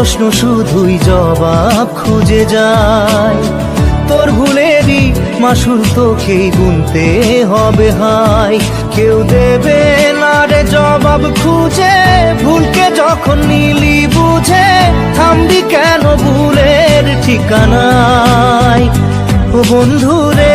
প্রশ্ন শুধুই জবাব খুঁজে যায়। তোর ভুলেরই মাসুল তোকেই গুনতে হবে হায়। কেউ দেবে না রে জবাব খুঁজে, ভুলকে যখন নিলি বুঝে থামবি কেন ভুলের ঠিকানায়। ও বন্ধু রে